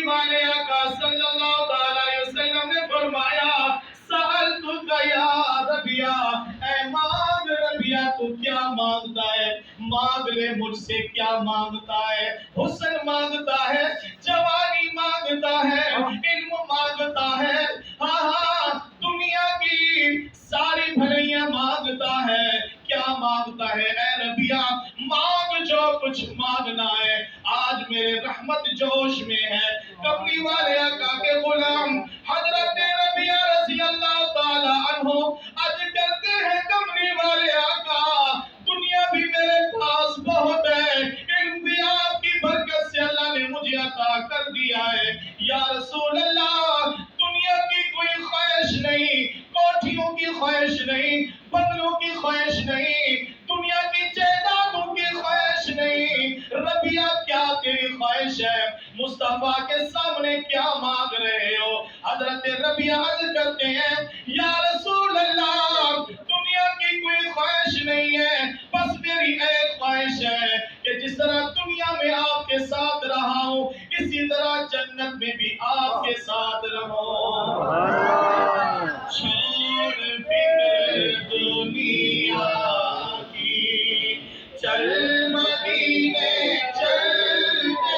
کملی والے آقا صلی اللہ علیہ وسلم نے فرمایا سألتک یا ربیہ، اے مانگ ربیہ تو کیا مانگتا ہے؟ مانگ لے مجھ سے کیا مانگتا ہے؟ حسن مانگتا ہے، جوانی مانگتا ہے، علم مانگتا ہے، ہاں دنیا کی ساری بھلائیاں مانگتا ہے، کیا مانگتا ہے؟ اے ربیہ مانگ جو کچھ مانگنا ہے، آج میرے رحمت جوش میں ہے۔ کملی والے آقا کے غلام حضرت ربیہ رضی اللہ تعالی عنہ عرض کرتے ہیں کملی والے آقا دنیا بھی میرے پاس بہت ہے، علم بھی آپ کی برکت سے اللہ نے مجھے عطا کر دیا ہے، یا رسول اللہ دنیا کی کوئی خواہش نہیں، کوٹھیوں کی خواہش نہیں، بنگلوں کی خواہش نہیں، دنیا کی جائیدادوں کی خواہش نہیں، ربیہ کیا تیری خواہش ہے؟ مصطفیٰ کے سامنے کیا مانگ رہے ہو؟ حضرت ربیہ عرض کرتے ہیں یا رسول اللہ دنیا کی کوئی خواہش نہیں ہے، بس میری ایک خواہش ہے کہ جس طرح دنیا میں آپ کے ساتھ رہا ہوں اسی طرح جنت میں بھی آپ کے ساتھ رہوں۔ چھوڑ فکر دنیا کی، چل مدینے چلتے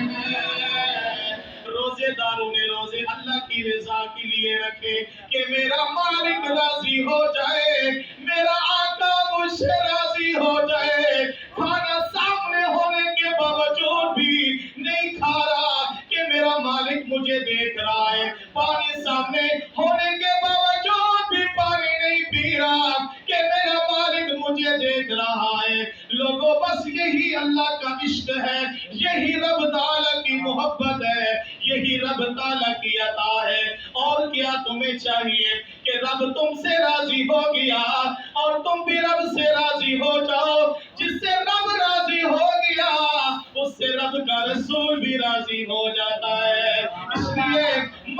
ہیں۔ روزے داروں نے روزے اللہ کی رضا کے لیے رکھے کہ میرا مالک راضی ہو جائے، میرا آقا مجھ سے راضی ہو جائے۔ کھانا سامنے ہونے کے باوجود بھی نہیں کھا رہا کہ میرا مالک مجھے دیکھ رہا ہے، پانی سامنے ہونے کے باوجود بھی پانی نہیں پی رہا کہ میرا مالک مجھے دیکھ رہا ہے۔ لوگوں بس یہی اللہ کا عشق ہے، یہی رب تعالیٰ کی محبت ہے، یہی رب تعالیٰ کی عطا ہے۔ اور کیا تمہیں چاہیے کہ رب تم سے راضی ہو گیا اور تم بھی رب سے راضی ہو جاؤ۔ جس سے رب راضی ہو گیا اس سے رب کا رسول بھی راضی ہو جاتا ہے۔ اس لیے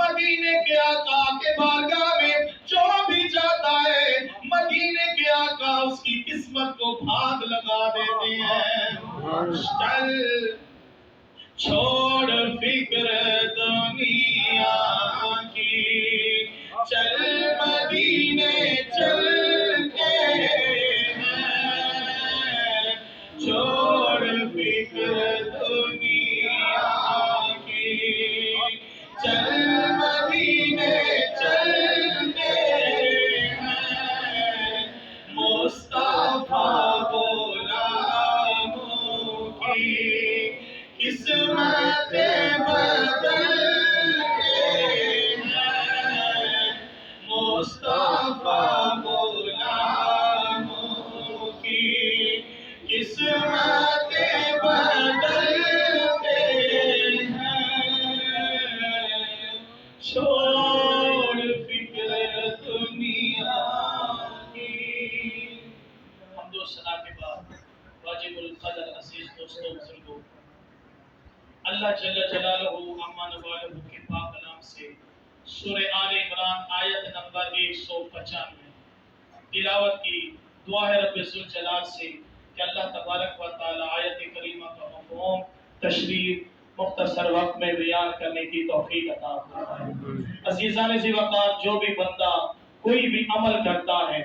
مدینے کے آقا کے بارگاہ میں جو بھی جاتا ہے مدینے کے آقا اس کی قسمت کو بھاگ لگا دیتے ہیں۔ چل چھوڑ فکر دنیا کی، چل مدینے چلتے ہیں۔ چھوڑ فکر دنیا کی، چل مدینے چلتے ہیں۔ مصطفیٰ غلاموں کی قسمتیں بدلتے ہیں۔ مصطفیٰ غلاموں کی قسمتیں بدلتے ہیں۔ چھوڑ فکر دنیا کی۔ حمد و ثنا کے بعد واجب القدر عزیز دوستوں بزرگوں، اللہ جل جلالہ عما نوالہ کے پاک کلام سے سورہ آل عمران آیت نمبر 195 تلاوت کی۔ دعا ہے رب ذوالجلال سے کہ اللہ تبارک و تعالی آیت کریمہ کا مفہوم تشریح مختصر وقت میں بیان کرنے کی توفیق عطا فرمائے۔ عزیزان ذی وقار، جو بھی بندہ کوئی بھی عمل کرتا ہے،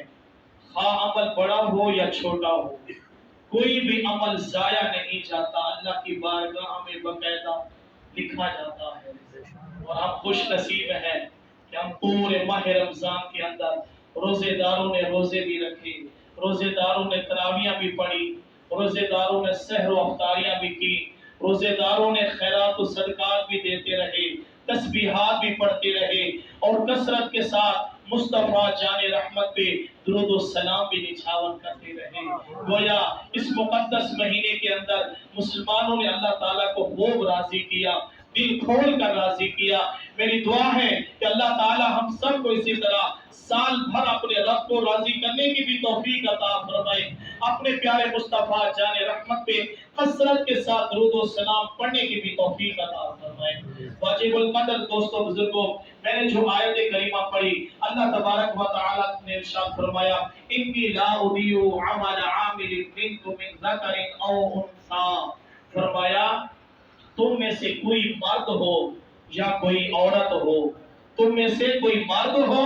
خواہ عمل بڑا ہو یا چھوٹا ہو، کوئی بھی عمل ضائع نہیں جاتا، اللہ کی بارگاہ میں باقاعدہ لکھا جاتا ہے۔ اور ہم خوش نصیب ہیں کہ ہم پورے ماہ رمضان کے اندر روزے داروں نے روزے بھی رکھے، روزے داروں نے تراویحیں بھی پڑھی، روزے داروں نے سحر و افطاریاں بھی کی، روزے داروں نے خیرات و صدقات بھی دیتے رہے، تسبیحات بھی پڑھتے رہے اور کثرت کے ساتھ مصطفیٰ جان رحمت پہ درود و سلام بھی نچھاور کرتے رہے۔ گویا اس مقدس مہینے کے اندر مسلمانوں نے اللہ تعالیٰ کو خوب راضی کیا، دل کھول کر راضی کیا۔ میری دعا ہے کہ اللہ تعالیٰ ہم سب کو اسی طرح سال بھر اپنے رب کو راضی کرنے کی بھی توفیق عطا فرمائے، اپنے پیارے مصطفیٰ جان رحمت پہ کثرت کے ساتھ درود و سلام پڑھنے کی بھی توفیق عطا فرمائے۔ واجب القدر دوستوں بزرگوں، میں نے جو آیت کریمہ پڑھی، اللہ تبارک و تعالیٰ نے ارشاد فرمایا انی لا اضیع عمل عامل منکم من ذکر او انثی، فرمایا تم میں سے کوئی مرد ہو یا کوئی عورت ہو، تم میں سے کوئی مرد ہو،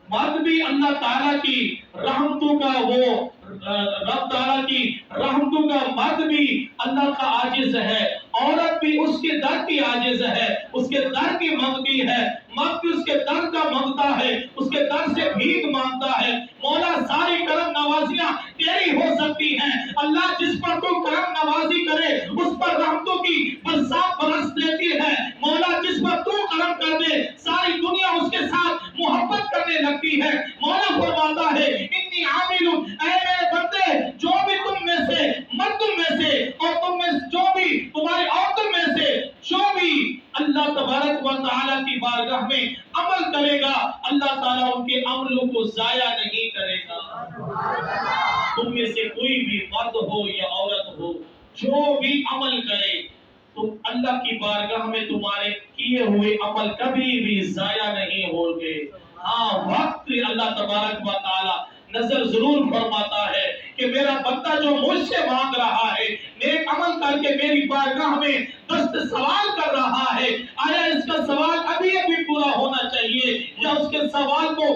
مرد بھی اللہ تعالیٰ کی رحمتوں کا وہ رب تعالیٰ کی رحمتوں کا مرد بھی اللہ کا عاجز ہے، عورت بھی اس کے در کی عاجز ہے، اس کے در کی مانگتی ہے، مرد بھی اس کے در کا مانگتا ہے، اس کے در سے بھیک مانگتا ہے۔ مولا ساری کرم نوازیاں تیری ہو سکتی ہیں، اللہ جس پر تو کرم نوازی کرے اس پر رحمتوں کی برسات برس دیتی ہے، مولا جس پر تو کرم کر دے ساری دنیا اس کے ساتھ محبت کرنے لگتی ہے۔ مولا فرماتا ہے انی عامل، اے میرے بندے جو بھی تم میں سے مردوں میں سے اور تم میں جو بھی تمہاری عورتوں میں سے جو بھی اللہ تبارک و تعالیٰ کی بارگاہ میں عمل کرے گا، اللہ تعالیٰ ان کے عملوں کو ضائع نہیں کرے گا۔ تم میں سے کوئی بھی مرد ہو یا عورت ہو جو بھی عمل کرے تو اللہ کی بارگاہ میں تمہارے کیے ہوئے عمل کبھی بھی ضائع نہیں ہوں گے۔ ہاں وقت اللہ تبارک و تعالیٰ نظر ضرور فرماتا ہے کہ میرا بندہ جو مجھ سے مانگ رہا ہے، نیک عمل کر کے میری بارگاہ میں دست سوال کر رہا ہے، آیا اس کا سوال ابھی ابھی پورا ہونا چاہیے یا اس کے سوال کو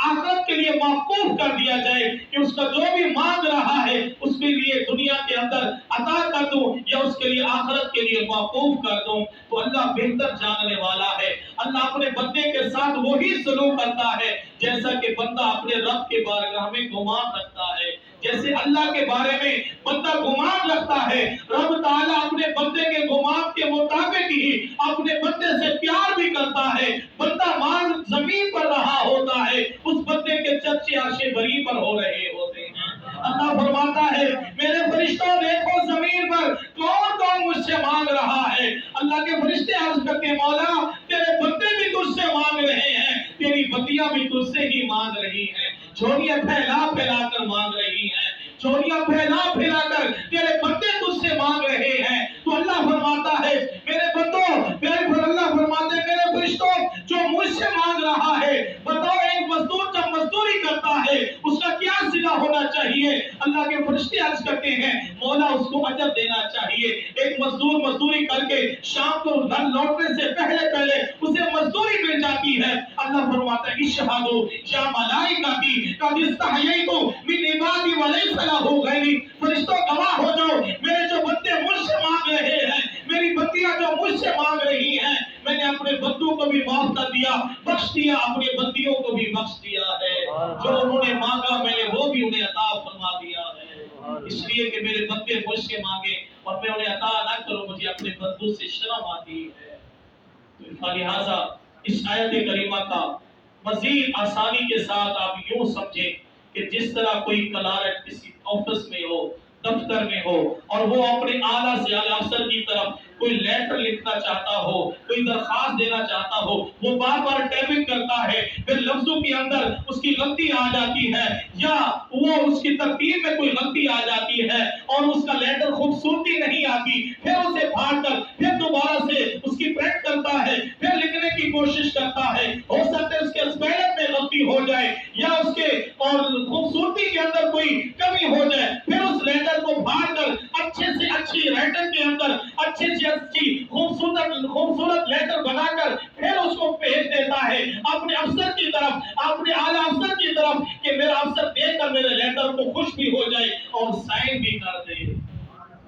آخرت کے لیے موقوف کر دیا جائے کہ اس کا جو بھی مانگ رہا ہے اس کے لیے دنیا کے اندر عطا کر دوں یا اس کے لیے آخرت کے لیے موقوف کر دوں۔ تو اللہ بہتر جاننے والا ہے، اللہ اپنے بندے کے ساتھ وہی سلوک کرتا ہے جیسا کہ بندہ اپنے رب کے بارگاہ میں گمان رکھتا ہے۔ جیسے اللہ کے بارے میں بندہ گمان رکھتا ہے، رب تعالیٰ اپنے بندے کے گمان کے مطابق ہی اپنے بندے سے پیار بھی کرتا ہے۔ بندہ مان زمین پر رہا ہوتا ہے، اس بندے کے چرچے عرش بری پر ہو رہے ہوتے ہیں۔ اللہ فرماتا ہے میرے فرشتوں دیکھو زمین پر کون کون مجھ سے مانگ رہا ہے۔ اللہ کے فرشتے عرض کرتے ہیں مولا تیرے بندے بھی تجھ سے مانگ رہے ہیں، تیری بندیاں بھی تجھ سے ہی مانگ رہی ہیں، جھولیاں پھیلا پھیلا کر مانگ رہی ہیں، جھولیاں پھیلا پھیلا کر تیرے بندے تجھ سے مانگ رہے ہیں۔ تو اللہ فرماتا ہے میرے بندوں، اللہ فرماتے ہیں میرے فرشتوں جو مجھ سے مانگ رہا ہے، بتاؤ ایک مزدور جب مزدوری کرتا ہے اس کا کیا صلہ ہونا چاہیے؟ اللہ کے فرشتے عرض کرتے ہیں مولا اس کو اجر دینا چاہیے۔ ایک مزدور مزدوری کر کے شام کو گھر لوٹنے سے پہلے پہلے اسے مزدوری مل جاتی ہے۔ اللہ فرماتا ہے اشہدوا یا ملائکتی قد استحییت من عبادی ولیس لہ غیری، فرشتوں گواہ ہو جاؤ میرے جو بندے مجھ سے مانگ رہے ہیں، میری بندیاں جو مجھ سے مانگ رہی ہیں، میں نے اپنے بندوں کو بھی معاف کر دیا، بخش دیا، اپنے بندیوں کو بھی بخش دیا ہے، جو انہوں نے مانگا میں نے وہ بھی انہیں عطا فرما دیا ہے۔ اس لیے کہ میرے بندے مجھ سے مانگے اور میں انہیں عطا نہ کروں، مجھے اپنے بندوں سے شرم آتی ہے۔ تو لہٰذا اس آیت کریمہ کا مزید آسانی کے ساتھ آپ یوں سمجھیں کہ جس طرح کوئی کلارک کسی آفس میں ہو، دفتر میں ہو اور وہ اپنے اعلیٰ سے اعلیٰ افسر کی طرف کوئی لیٹر لکھنا چاہتا ہو، کوئی درخواست دینا چاہتا ہو، وہ بار بار ٹائپنگ کرتا ہے، پھر لفظوں کے اندر اس کی غلطی آ جاتی ہے یا وہ اس کی ترتیب میں کوئی غلطی آ جاتی ہے اور اس کا لیٹر خوبصورتی نہیں آتی، پھر اسے پھاڑ کر پھر دوبارہ سے اس کی پرنٹ کرتا ہے، پھر لکھنے کی کوشش کرتا ہے، ہو سکتا ہے اس کے اسپیلنگ میں غلطی ہو جائے یا اس کے اور خوبصورتی کے اندر کوئی کمی ہو جائے، پھر اس لیٹر کو پھاڑ کر اچھے سے اچھی رائٹر کے اندر اچھے سے اچھی خوبصورت لیٹر بنا کر پھر اس کو بھیج دیتا ہے اپنے افسر کی طرف، اپنے اعلیٰ افسر کی طرف کہ میرا افسر دیکھ کر میرے لیٹر کو خوش بھی ہو جائے اور سائن بھی کر دے۔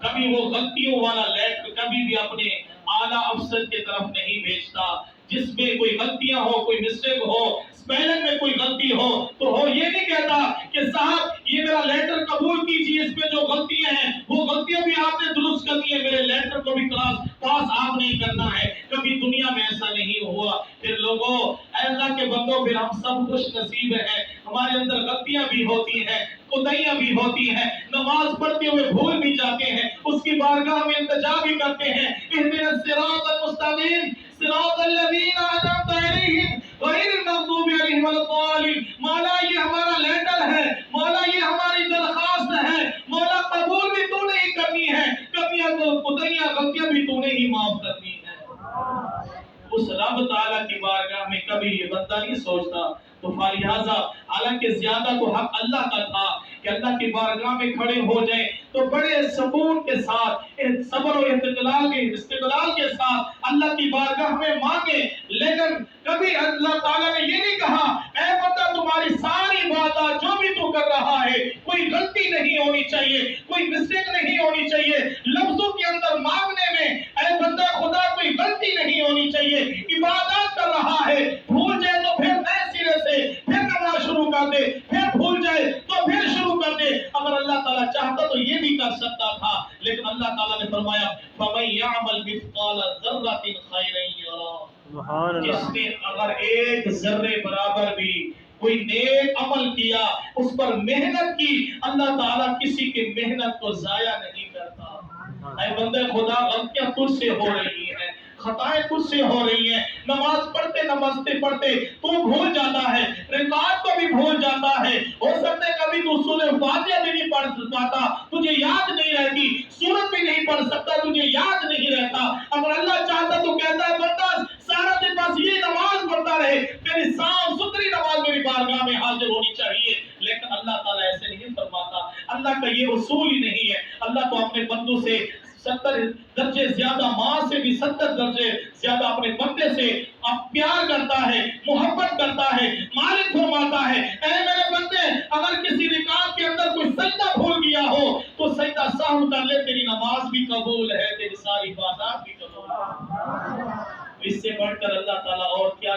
کبھی وہ غلطیوں والا لیٹر کبھی بھی اپنے اعلیٰ افسر کی طرف نہیں بھیجتا، جس میں کوئی غلطیاں ہو، کوئی مسٹیک ہو، اسپیلنگ میں کوئی غلطی ہو تو وہ یہ نہیں کہتا کہ صاحب یہ میرا لیٹر قبول کیجیے، اس میں جو غلطیاں ہیں وہ غلطیاں بھی آپ نے درست کر دی ہیں، میرے لیٹر کو بھی پاس آپ نہیں کرنا ہے۔ کبھی دنیا میں ایسا نہیں ہوا۔ پھر لوگوں اے اللہ کے بندوں، پھر ہم سب خوش نصیب ہیں، ہمارے اندر غلطیاں بھی ہوتی ہیں، کوتاہیاں بھی ہوتی ہیں، نماز پڑھتے ہوئے بھول بھی جاتے ہیں، اس کی بارگاہ میں التجا بھی کرتے ہیں، اہدنا الصراط المستقیم صراط الذین انعمت علیہم غیر المغضوب علیہم ولا الضالین۔ مولا یہ ہمارا لیٹر ہے، مولا یہ ہماری درخواست ہے، مولا قبول بھی تو نہیں کرنی ہے، کبھی کوتاہیاں غلطیاں بھی تو نہیں معاف کرنی ہے۔ اس رب تعالیٰ کی بارگاہ میں کبھی یہ بندہ نہیں سوچتا۔ تو لہٰذا حالانکہ زیادہ تو حق اللہ کا تھا کہ اللہ کی بارگاہ میں کھڑے ہو جائیں، تو بڑے سکون کے ساتھ صبر و استقلال کے ساتھ اللہ کی بارگاہ میں مانگے. لیکن کبھی اللہ تعالیٰ نے یہ نہیں کہا اے بندہ تمہاری ساری باتیں جو بھی تو کر رہا ہے کوئی غلطی نہیں ہونی چاہیے, کوئی مسٹیک نہیں ہونی چاہیے, لفظوں کے اندر مانگنے میں اے بندہ خدا کوئی غلطی نہیں ہونی چاہیے. عبادت کر رہا ہے, بھول جائے تو پھر نئے سرے سے پھر نماز شروع کر دے, پھر بھول جائے تو پھر شروع کر دے. اگر اللہ تعالیٰ چاہتا تو یہ بھی کر سکتا تھا, لیکن اللہ تعالیٰ نے فرمایا فَمَن يَعْمَلْ مِثْقَالَ ذَرَّةٍ خَيْرًا يَرَهُ. جس نے اگر ایک ذرے برابر بھی کوئی نیک عمل کیا, اس پر محنت کی, اللہ تعالیٰ کسی کی محنت کو ضائع نہیں کرتا. اے بندے خدا غلطیاں تجھ سے ہو رہی ہیں, خطائیں تجھ سے ہو رہی ہیں, نماز پڑھتے تو بھول جاتا ہے, ریکارڈ کو بھی بھول جاتا ہے, ہو سکتا ہے کبھی تو سورہ فاتحہ بھی نہیں پڑھ پاتا, تجھے یاد نہیں رہتی, سورت بھی نہیں پڑھ سکتا, تجھے یاد نہیں رہتا. اگر اللہ چاہتا تو کہتا ہے بندہ سارا دن بس یہ نماز پڑھتا رہے, میری صاف ستھری نماز میری بارگاہ میں حاضر ہونی چاہیے. لیکن اللہ تعالیٰ ایسے نہیں فرماتا, اللہ کا یہ اصول ہی نہیں ہے. اللہ تو اپنے بندوں سے 70 درجے زیادہ, ماں سے بھی 70 درجے زیادہ اپنے بندے سے اب پیار کرتا ہے, محبت کرتا ہے. مالک فرماتا ہے اے میرے بندے اگر کسی رکعت کے اندر کوئی سجدہ بھول گیا ہو تو سجدہ سہو کر لے, تیری نماز بھی قبول ہے, تیری ساری عبادات بھی قبول ہے. اس سے بڑھ کر اللہ تعالیٰ اور کیا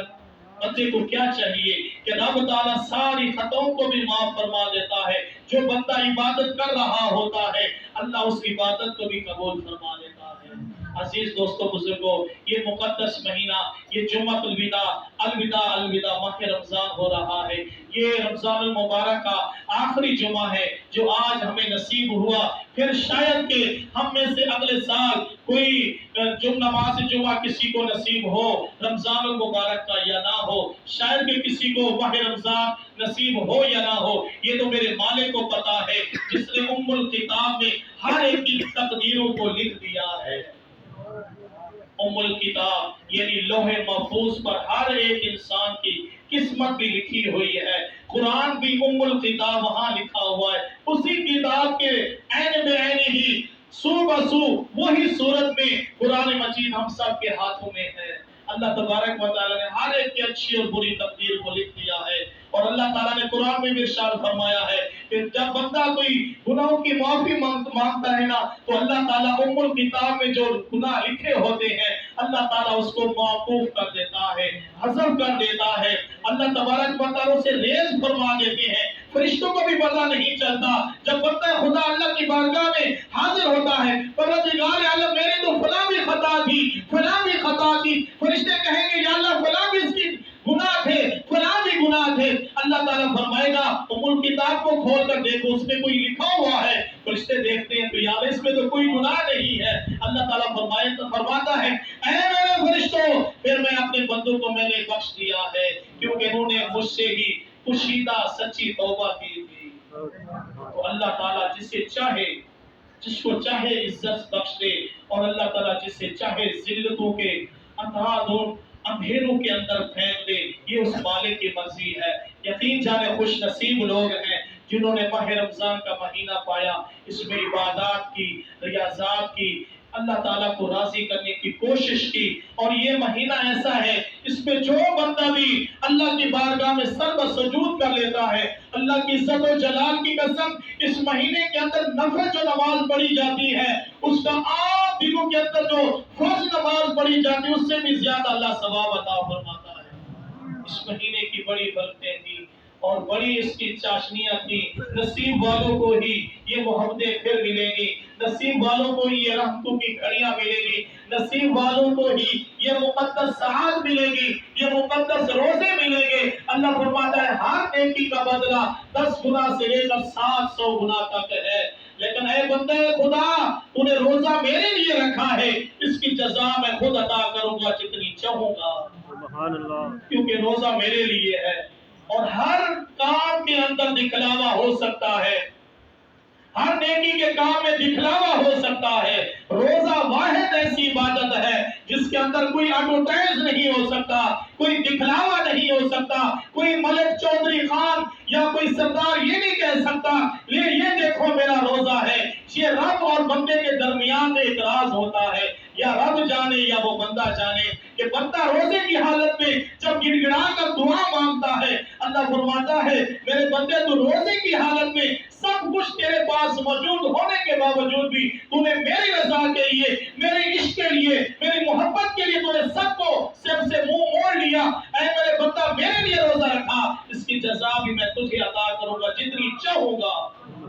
بندے کو کیا چاہیے کہ رب تعالیٰ ساری خطاؤں کو بھی معاف فرما دیتا ہے. جو بندہ عبادت کر رہا ہوتا ہے اللہ اس عبادت کو بھی قبول فرما دیتا ہے. عزیز دوستو بزرگوں, یہ مقدس مہینہ, یہ جمعہ الوداع ماہ رمضان ہو رہا ہے. یہ رمضان المبارک کا آخری جمعہ ہے جو آج ہمیں نصیب ہوا. پھر شاید کہ ہم میں سے اگلے سال کوئی نماز جمعہ کسی کو نصیب ہو رمضان المبارک کا یا نہ ہو, شاید کہ کسی کو ماہ رمضان نصیب ہو یا نہ ہو. یہ تو میرے مالک کو پتا ہے جس نے الکتاب میں ہر ایک کی تقدیروں کو لکھ دیا ہے. الکتاب یعنی لوح محفوظ پر ہر ایک انسان کی قسمت بھی لکھی ہوئی ہے. قرآن بھی الکتاب وہاں لکھا ہوا ہے. اسی کتاب کے عین بے عین ہی سو بسو وہی صورت میں قرآن مجید ہم سب کے ہاتھوں میں ہے. اللہ تبارک و تعالیٰ نے ہر ایک کی اچھی اور بری تقدیر کو لکھ دیا ہے. اور اللہ تعالیٰ نے قرآن میں بھی ارشاد فرمایا ہے کہ جب بندہ کوئی گناہوں کی معافی مانگتا ہے نا تو اللہ تعالیٰ الکتاب میں جو گناہ لکھے ہوتے ہیں اللہ تعالیٰ اس کو موقوف کر دیتا ہے, حذف کر دیتا ہے. اللہ تبارک و تعالیٰ اسے ریز فرما دیتے ہیں. فرشتوں کو بھی پتہ نہیں چلتا. جب بندہ خدا اللہ کی بارگاہ میں حاضر ہوتا ہے پروردگار عالم میری تو فلاں بھی خطا تھی, فلاں بھی خطا تھی, فرشتے کہیں گے یا اللہ فلاں بھی اس کی گناہ تھے, فلاں بھی گناہ تھے. اللہ تعالیٰ فرمائے گا کتاب کو کھول کر دیکھو اس میں کوئی لکھا ہوا ہے. فرشتے دیکھتے ہیں تو یار اس میں تو کوئی گناہ نہیں ہے. اللہ تعالیٰ فرماتا ہے اے میرے فرشتوں پھر میں اپنے بندوں کو میں نے بخش دیا ہے کیونکہ انہوں نے مجھ سے ہی پوشیدہ سچی توبہ کی تھی. تو اللہ تعالیٰ جسے چاہے جس کو چاہے عزت بخش دے اور اللہ تعالیٰ جسے چاہے ذلتوں کے اندھیروں کے اندر پھینک دے. یہ اس مالک کی مرضی ہے. یقین جانے خوش نصیب لوگ ہیں جنہوں نے ماہ رمضان کا مہینہ پایا, اس میں عبادات کی, ریاضات کی, اللہ تعالیٰ کو راضی کرنے کی کوشش کی. اور یہ مہینہ ایسا ہے اس میں جو بندہ بھی اللہ کی بارگاہ میں سر بسجود کر لیتا ہے, اللہ کی عزت و جلال کی قسم اس مہینے کے اندر نفل جو نماز پڑھی جاتی ہے اس کا عام دنوں کے اندر جو فرض نماز پڑھی جاتی ہے اس سے بھی زیادہ اللہ ثواب عطا فرماتا ہے. اس مہینے کی بڑی برکتیں تھی اور بڑی اس کی چاشنیاں تھی. نصیب والوں کو ہی یہ محبتیں پھر ملیں گی, نصیب والوں کو ہی یہ رحمتوں کی گھڑیاں ملیں گی, نصیب والوں کو ہی یہ مقدس ساعت ملے گی, یہ مقدس روزے ملیں گے. اللہ فرماتا ہے ہر نیکی کا بدلہ 10 گنا سے لے کر 700 گنا تک ہے. لیکن اے بندے خدا تو نے روزہ میرے لیے رکھا ہے, اس کی جزا میں خود عطا کروں گا جتنی چاہوں گا. سبحان اللہ. کیونکہ روزہ میرے لیے ہے اور ہر کام کے اندر دکھلاوا ہو سکتا ہے, ہر نیکی کے کام میں دکھلاوا ہو سکتا ہے. روزہ واحد ایسی عبادت ہے جس کے اندر کوئی ایڈورٹائز نہیں ہو سکتا, کوئی دکھلاوا نہیں ہو سکتا. کوئی ملک چودھری خان یا کوئی سردار یہ نہیں کہہ سکتا یہ دیکھو میرا روزہ ہے. یہ رب اور بندے کے درمیان ایک راز ہوتا ہے، یا رب جانے یا وہ بندہ جانے کہ بندہ روزے کی حالت میں جب گڑ گڑا کر دعا مانگتا ہے، اللہ فرماتا ہے میرے بندے تو روزے کی حالت میں سب کچھ تیرے پاس موجود ہونے کے باوجود بھی تو نے میری رضا کے لیے، میرے عشق کے لیے، میری محبت کے لیے تو نے سب سے منہ موڑ لیا۔ اے میرے بندہ میرے لیے روزہ رکھا، اس کی جزا بھی میں تجھے عطا کروں گا جتنی چاہوں گا،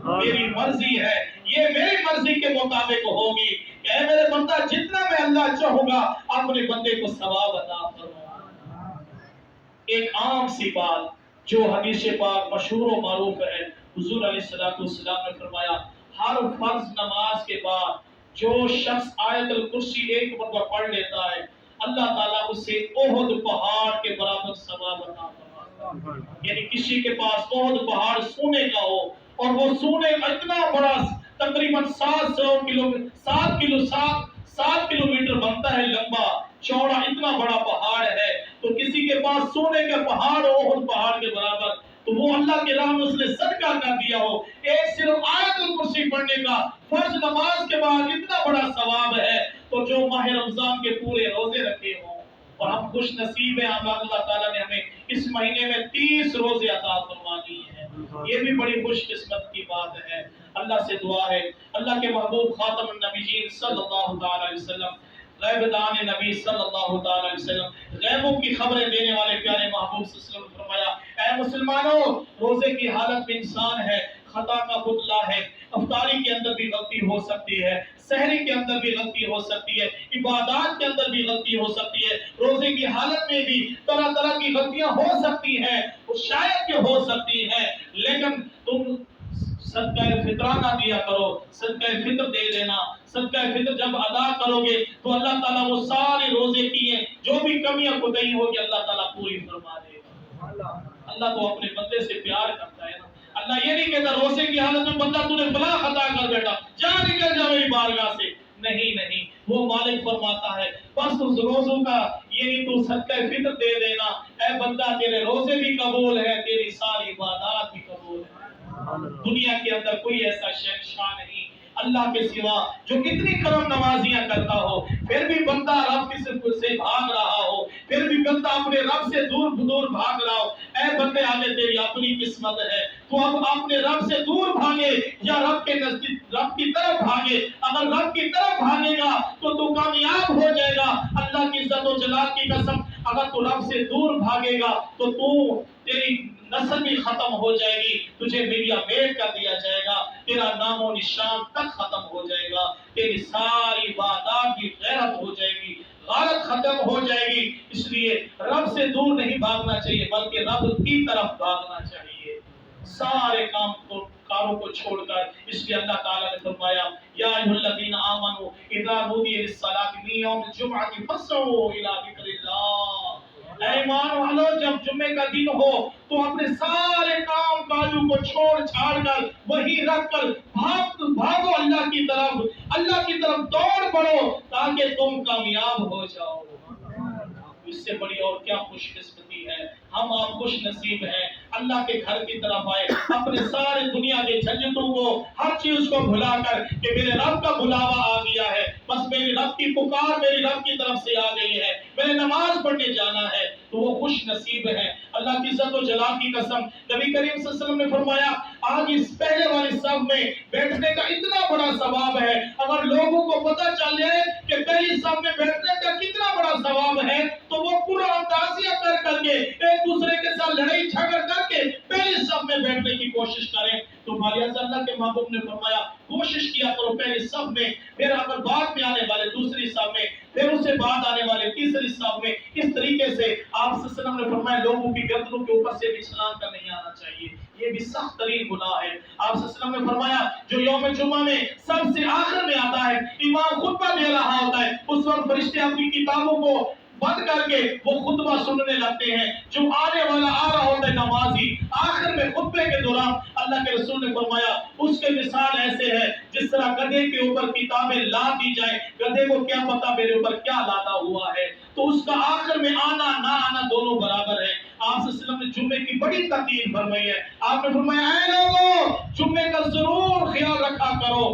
میری مرضی ہے، یہ میری مرضی کے مطابق ہوگی۔ اے میرے بندہ جتنا میں اللہ چاہوں گا اپنے بندے کو ثواب عطا فرماؤں۔ ایک عام سی بات جو حدیث پاک مشہور و معروف ہے، حضور علیہ السلام نے فرمایا ہر فرض نماز کے بعد جو شخص آیت الکرسی ایک مرتبہ پڑھ لیتا ہے اللہ تعالیٰ اسے احد پہاڑ کے برابر ثواب عطا فرماتا ہے۔ یعنی کسی کے پاس احد پہاڑ سونے کا ہو اور وہ سونے کا اتنا بڑا تقریباً 7 کلومیٹر بنتا ہے لمبا چوڑا، اتنا بڑا پہاڑ ہے، تو کسی کے پاس سونے کا پہاڑ ہو احد پہاڑ کے برابر تو وہ اللہ کے راہ میں اس نے صدقہ کر دیا ہو۔ ایک صرف آیت الکرسی پڑھنے کا فرض نماز کے بعد اتنا بڑا ثواب ہے، تو جو ماہ رمضان کے پورے روزے رکھے ہوں، اور ہم خوش نصیب ہیں اللہ تعالیٰ نے ہمیں اس مہینے میں 30 روزے عطا فرما دیے ہیں، یہ بھی بڑی خوش قسمت کی بات ہے۔ اللہ سے دعا ہے اللہ کے محبوب خاتم النبیین صلی اللہ تعالی علیہ وسلم، غیب دان نبی صلی اللہ تعالی علیہ وسلم، غیبوں کی خبریں دینے والے پیارے محبوب صلی اللہ علیہ وسلم نے فرمایا اے مسلمانوں، روزے کی حالت میں انسان ہے، خطا کا پتلا ہے، افطاری کے اندر بھی غلطی ہو سکتی ہے، سحری کے اندر بھی غلطی ہو سکتی ہے، عبادات کے اندر بھی غلطی ہو سکتی ہے، روزے کی حالت میں بھی طرح طرح کی غلطیاں ہو سکتی ہیں، شاید کہ ہو سکتی ہیں، لیکن تم صدقہ فطرہ نہ دیا کرو، صدقہ فطر دے دینا۔ صدقہ فطر جب ادا کرو گے تو اللہ تعالیٰ وہ سارے روزے کی ہیں جو بھی کمیاں کوتاہی ہوگی اللہ تعالیٰ پوری فرما دے گا۔ اللہ تو اپنے بندے سے پیار کرتا ہے نا، اللہ یہ نہیں کہتا روزے کی حالت میں بندہ تو نے فلاں خطا کر بیٹا جا نکل جا میری بارگاہ سے، نہیں، وہ مالک فرماتا ہے بس اس روزوں کا یہی تو صدقہ فطر دے دینا، اے بندہ تیرے روزے بھی قبول ہے، تیری ساری عبادات بھی قبول ہے۔ دنیا کے اندر کوئی ایسا شہنشاہ نہیں اللہ کے سوا جو اتنی کرم نوازیاں کرتا ہو، پھر بھی بندہ رب کی سے بھاگ رہا ہو، پھر بھی بندہ اپنے رب سے دور بھاگ رہا ہو۔ اے بندے آگے تیری اپنی قسمت ہے، تو اب اپنے رب سے دور بھاگے یا رب کے نزدیک رب کی طرف بھاگے۔ اگر رب کی طرف بھاگے گا تو کامیاب ہو جائے گا۔ اللہ کی عزت و جلال کی قسم، اگر تو رب سے دور بھاگے گا تو تیری نسل بھی ختم ہو جائے گی، تجھے میڈیا میٹ کر دیا جائے گا، تیرا نام و نشان تک ختم ہو جائے گا، تیری ساری عبادات بھی غیرت ہو جائے گی، غارت ختم ہو جائے گی۔ اس لیے رب سے دور نہیں بھاگنا چاہیے بلکہ رب کی طرف بھاگنا چاہیے، سارے کاروں کو چھوڑ کر۔ اس لیے اللہ تعالیٰ نے فرمایا یا ایھا الذین آمنوا اذا نودی للصلاۃ من یوم الجمعۃ فاسعوا الی ذکر اللہ۔ اے ایمان والو، جب جمعے کا دن ہو تو اپنے سارے کام کاجوں کو چھوڑ چھاڑ کر وہی رکھ کر بھاگو اللہ کی طرف دوڑ پڑو تاکہ تم کامیاب ہو جاؤ۔ اس سے بڑی اور کیا خوش قسمتی ہے، ہم آپ خوش نصیب ہیں اللہ کے گھر کی طرف آئے، اپنے سارے دنیا کے جھنجھٹوں کو ہر چیز کو بھلا کر کہ میرے رب کا بلاوا آ گیا ہے، بس میرے رب کی پکار میری رب کی طرف سے آ گئی ہے، میں نماز پڑھنے جانا ہے، تو وہ خوش نصیب ہے۔ اللہ کی عزت و جلال کی قسم، نبی کریم صلی اللہ علیہ وسلم نے فرمایا آج اس پہلے والی صف میں بیٹھنے کا اتنا بڑا ثواب ہے، اگر لوگوں کو پتہ چل جائے کہ پہلی صف میں بیٹھنے کا کتنا بڑا ثواب ہے تو وہ پورا اندازیہ کر کے ایک دوسرے کے ساتھ لڑائی جھگڑ کر کے پہلی صف میں بیٹھنے کی کوشش کریں۔ تو مالیہ اللہ کے محبوب نے فرمایا کوشش کیا کرو پہلی صف میں، پھر اگر بعد میں آنے والے دوسری صف میں، پھر اسے بعد آنے والے تیسری صف میں، اس طریقے سے آپ صلی اللہ علیہ وسلم نے فرمایا لوگوں کی گردنوں کے اوپر سے بھی چھلانگ کر نہیں آنا چاہیے، یہ بھی سخت ترین گناہ ہے۔ آپ صلی اللہ علیہ وسلم نے فرمایا جو یوم جمعہ میں سب سے آخر میں آتا ہے، امام خطبہ دے رہا ہوتا ہے، اس وقت فرشتے اپنی کتابوں کو بند کر کے وہ خطبہ سننے لگتے ہیں، جو آنے والا آ رہا ہوتا ہے نمازی آخر میں خطبے کے دوران اللہ کے رسول نے فرمایا اس کے مثال ایسے ہے جس طرح گدھے کے اوپر کتابیں لاد دی جائیں، گدھے کو کیا پتا میرے اوپر کیا لادا ہوا ہے، تو اس کا آخر میں آنا نہ آنا دونوں برابر ہے۔ آپ صلی اللہ علیہ وسلم نے جمعے کی بڑی تاکید فرمائی ہے، آپ نے فرمایا اے لوگوں جمعے کا ضرور خیال رکھا کرو،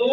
2